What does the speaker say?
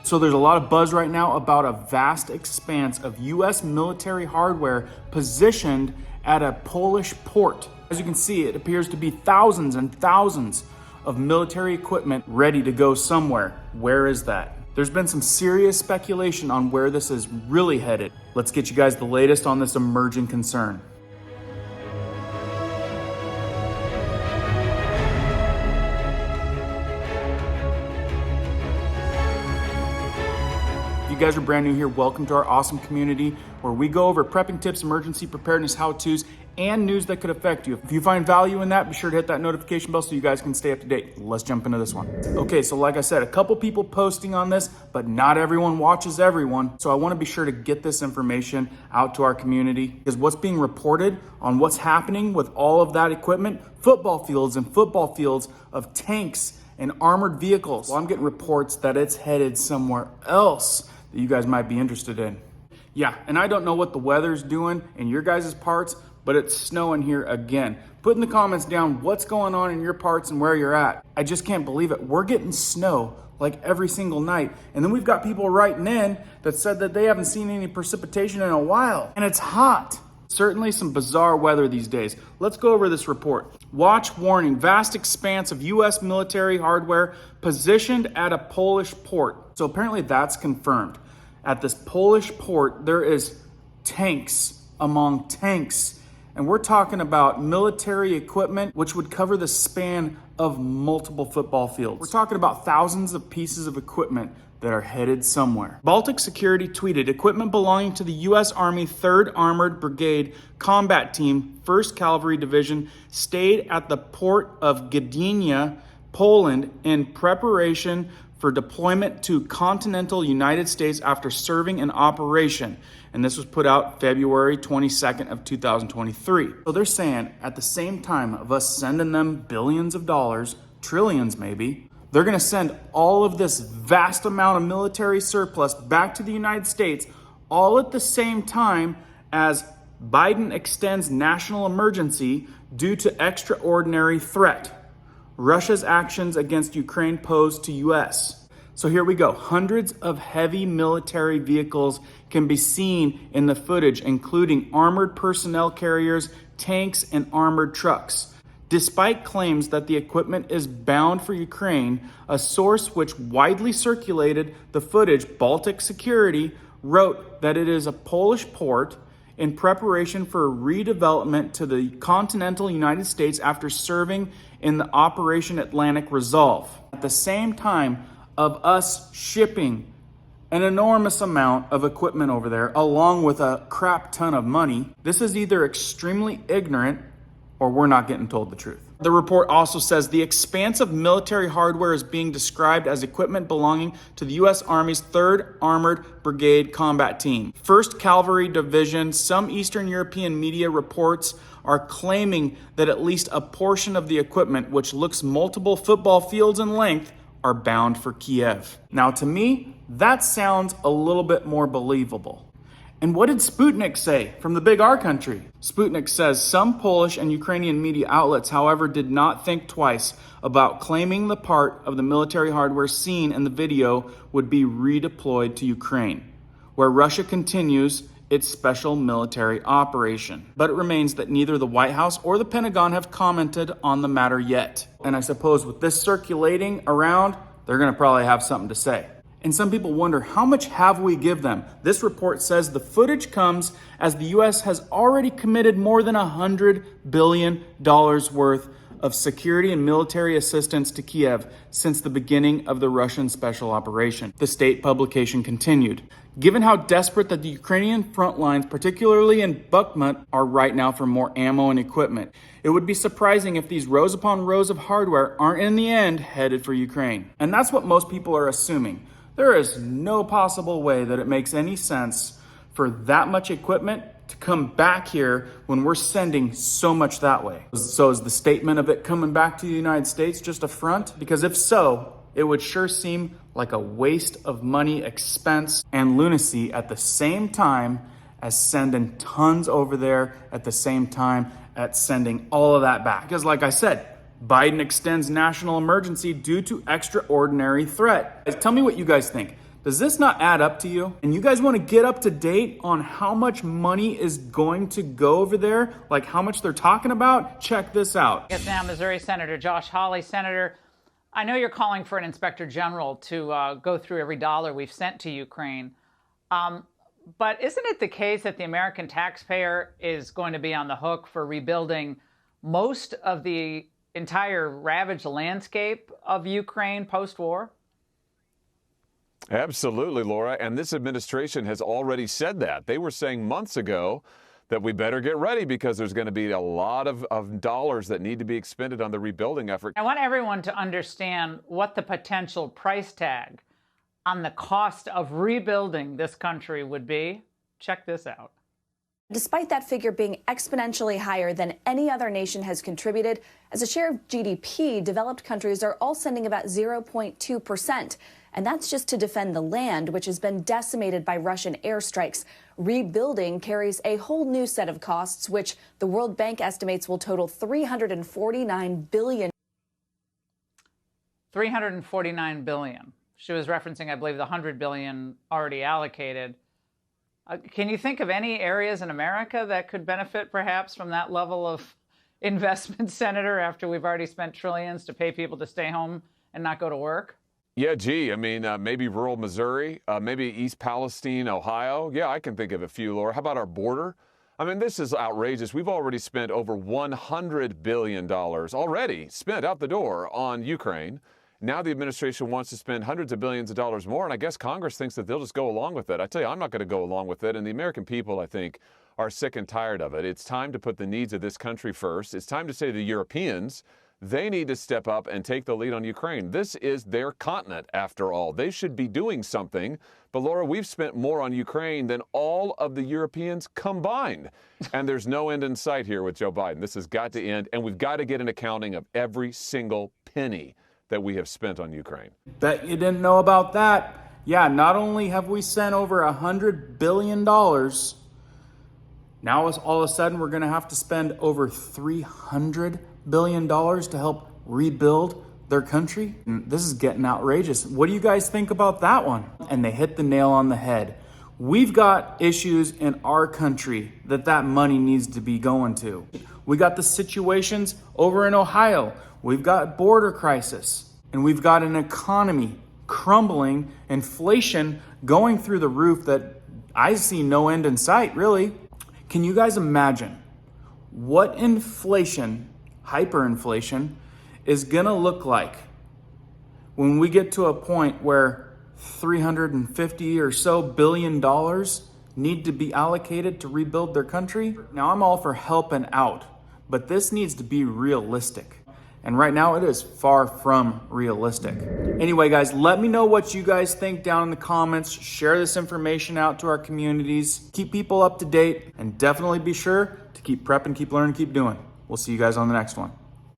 So there's a lot of buzz right now about a vast expanse of US military hardware positioned at a Polish port. As you can see, it appears to be thousands and thousands of military equipment ready to go somewhere. Where is that? There's been some serious speculation on where this is really headed. Let's get you guys the latest on this emerging concern. If you guys are brand new here, welcome to our awesome community where we go over prepping tips, emergency preparedness how-tos, and news that could affect you. If you find value in that, be sure to hit that notification bell so you guys can stay up to date. Let's jump into this one. Okay, so like I said, a couple people posting on this, but not everyone watches everyone. So I want to be sure to get this information out to our community because what's being reported on what's happening with all of that equipment, football fields of tanks and armored vehicles. Well, I'm getting reports that it's headed somewhere else that you guys might be interested in. Yeah, and I don't know what the weather's doing in your guys' parts, but it's snowing here again. Put in the comments down what's going on in your parts and where you're at. I just can't believe it. We're getting snow like every single night. And then we've got people writing in that said that they haven't seen any precipitation in a while. And it's hot. Certainly some bizarre weather these days. Let's go over this report. Watch warning, vast expanse of US military hardware positioned at a Polish port. So apparently that's confirmed. At this Polish port, there is tanks among tanks. And we're talking about military equipment, which would cover the span of multiple football fields. We're talking about thousands of pieces of equipment that are headed somewhere. Baltic Security tweeted, equipment belonging to the U.S. Army 3rd Armored Brigade Combat Team, 1st Cavalry Division, stayed at the port of Gdynia, Poland, in preparation for deployment to continental United States after serving an operation. And this was put out February 22nd of 2023. So they're saying at the same time of us sending them billions of dollars, trillions maybe, they're gonna send all of this vast amount of military surplus back to the United States, all at the same time as Biden extends national emergency due to extraordinary threat. Russia's actions against Ukraine pose to US. So here we go. Hundreds of heavy military vehicles can be seen in the footage, including armored personnel carriers, tanks, and armored trucks. Despite claims that the equipment is bound for Ukraine, a source which widely circulated the footage, Baltic Security, wrote that it is a Polish port in preparation for redevelopment to the continental United States after serving in the Operation Atlantic Resolve. At the same time of us shipping an enormous amount of equipment over there, along with a crap ton of money, this is either extremely ignorant or we're not getting told the truth. The report also says the expanse of military hardware is being described as equipment belonging to the U.S. Army's 3rd Armored Brigade Combat Team, 1st Cavalry Division. Some Eastern European media reports are claiming that at least a portion of the equipment, which looks multiple football fields in length, are bound for Kiev. Now, to me, that sounds a little bit more believable. And what did Sputnik say from the big R country? Sputnik says some Polish and Ukrainian media outlets, however, did not think twice about claiming the part of the military hardware seen in the video would be redeployed to Ukraine, where Russia continues its special military operation. But it remains that neither the White House or the Pentagon have commented on the matter yet. And I suppose with this circulating around, they're gonna probably have something to say. And some people wonder, how much have we give them? This report says the footage comes as the U.S. has already committed more than $100 billion worth of security and military assistance to Kiev since the beginning of the Russian special operation. The state publication continued. Given how desperate that the Ukrainian front lines, particularly in Bakhmut, are right now for more ammo and equipment, it would be surprising if these rows upon rows of hardware aren't in the end headed for Ukraine. And that's what most people are assuming. There is no possible way that it makes any sense for that much equipment to come back here when we're sending so much that way. So is the statement of it coming back to the United States just a front? Because if so, it would sure seem like a waste of money, expense, and lunacy at the same time as sending tons over there at the same time at sending all of that back. Because like I said, Biden extends national emergency due to extraordinary threat. Tell me what you guys think. Does this not add up to you? And you guys want to get up to date on how much money is going to go over there, like how much they're talking about? Check this out. Yes, now Missouri Senator Josh Hawley. Senator, I know you're calling for an inspector general to go through every dollar we've sent to Ukraine. But isn't it the case that the American taxpayer is going to be on the hook for rebuilding most of the entire ravaged landscape of Ukraine post-war? Absolutely, Laura. And this administration has already said that. They were saying months ago that we better get ready because there's going to be a lot of dollars that need to be expended on the rebuilding effort. I want everyone to understand what the potential price tag on the cost of rebuilding this country would be. Check this out. Despite that figure being exponentially higher than any other nation has contributed, as a share of GDP, developed countries are all sending about 0.2%. And that's just to defend the land, which has been decimated by Russian airstrikes. Rebuilding carries a whole new set of costs, which the World Bank estimates will total $349 billion. $349 billion. She was referencing, I believe, the $100 billion already allocated. Can you think of any areas in America that could benefit perhaps from that level of investment, Senator, after we've already spent trillions to pay people to stay home and not go to work? Yeah, gee, I mean, maybe rural Missouri, maybe East Palestine, Ohio. Yeah, I can think of a few, Laura. How about our border? I mean, this is outrageous. We've already spent over $100 billion already spent out the door on Ukraine. Now the administration wants to spend hundreds of billions of dollars more, and I guess Congress thinks that they'll just go along with it. I tell you, I'm not going to go along with it, and the American people, I think, are sick and tired of it. It's time to put the needs of this country first. It's time to say to the Europeans, they need to step up and take the lead on Ukraine. This is their continent, after all. They should be doing something. But, Laura, we've spent more on Ukraine than all of the Europeans combined. And there's no end in sight here with Joe Biden. This has got to end, and we've got to get an accounting of every single penny that we have spent on Ukraine. Bet you didn't know about that. Yeah, not only have we sent over $100 billion, now all of a sudden we're going to have to spend over $300 billion to help rebuild their country. This is getting outrageous. What do you guys think about that one? And they hit the nail on the head. We've got issues in our country that money needs to be going to. We got the situations over in Ohio. We've got border crisis, and we've got an economy crumbling, inflation going through the roof that I see no end in sight, really. Can you guys imagine what inflation, hyperinflation, is gonna look like when we get to a point where $350 or so billion need to be allocated to rebuild their country? Now, I'm all for helping out, but this needs to be realistic. And right now it is far from realistic. Anyway, guys, let me know what you guys think down in the comments. Share this information out to our communities. Keep people up to date, and definitely be sure to keep prepping, keep learning, keep doing. We'll see you guys on the next one.